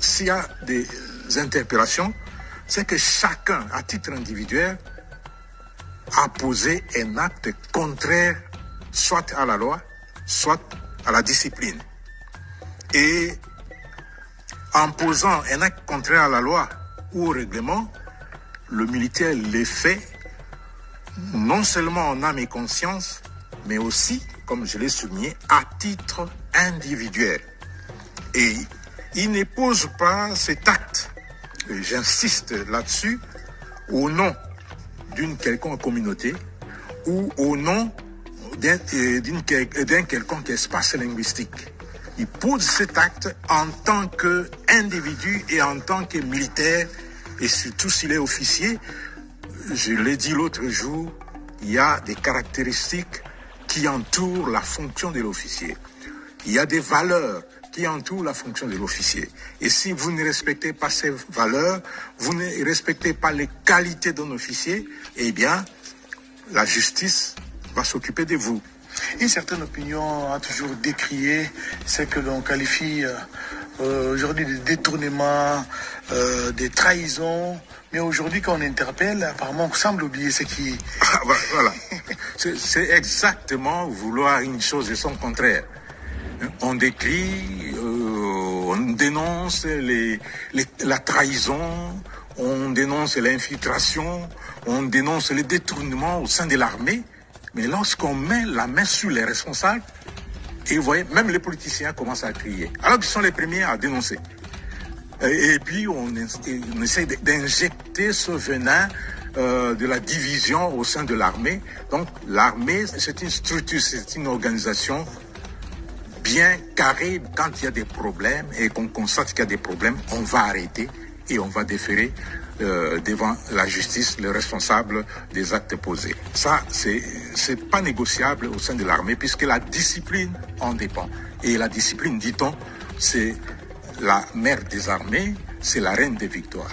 s'il y a des interpellations, c'est que chacun, à titre individuel, a posé un acte contraire soit à la loi, soit à la discipline. Et en posant un acte contraire à la loi ou au règlement, le militaire les fait non seulement en âme et conscience, mais aussi, comme je l'ai souligné, à titre individuel. Et il ne pose pas cet acte, j'insiste là-dessus, au nom d'une quelconque communauté ou au nom d'un quelconque espace linguistique. Il pose cet acte en tant qu'individu et en tant que militaire, et surtout s'il est officier. Je l'ai dit l'autre jour, il y a des caractéristiques qui entourent la fonction de l'officier. Il y a des valeurs qui entourent la fonction de l'officier. Et si vous ne respectez pas ces valeurs, vous ne respectez pas les qualités d'un officier, eh bien, la justice va s'occuper de vous. Une certaine opinion a toujours décrié ce que l'on qualifie aujourd'hui de détournement, de trahison. Mais aujourd'hui, quand on interpelle, apparemment, on semble oublier ce qui... Voilà. C'est exactement vouloir une chose et son contraire. On décrit, on dénonce la trahison, on dénonce l'infiltration, on dénonce le détournement au sein de l'armée. Mais lorsqu'on met la main sur les responsables, et vous voyez, même les politiciens commencent à crier, alors qu'ils sont les premiers à dénoncer. Et puis on essaie d'injecter ce venin de la division au sein de l'armée. Donc l'armée, c'est une structure, c'est une organisation bien carrée. Quand il y a des problèmes et qu'on constate qu'il y a des problèmes, on va arrêter et on va déférer devant la justice le responsable des actes posés. Ça, c'est pas négociable au sein de l'armée puisque la discipline en dépend. Et la discipline, dit-on, c'est la mère des armées, c'est la reine des victoires.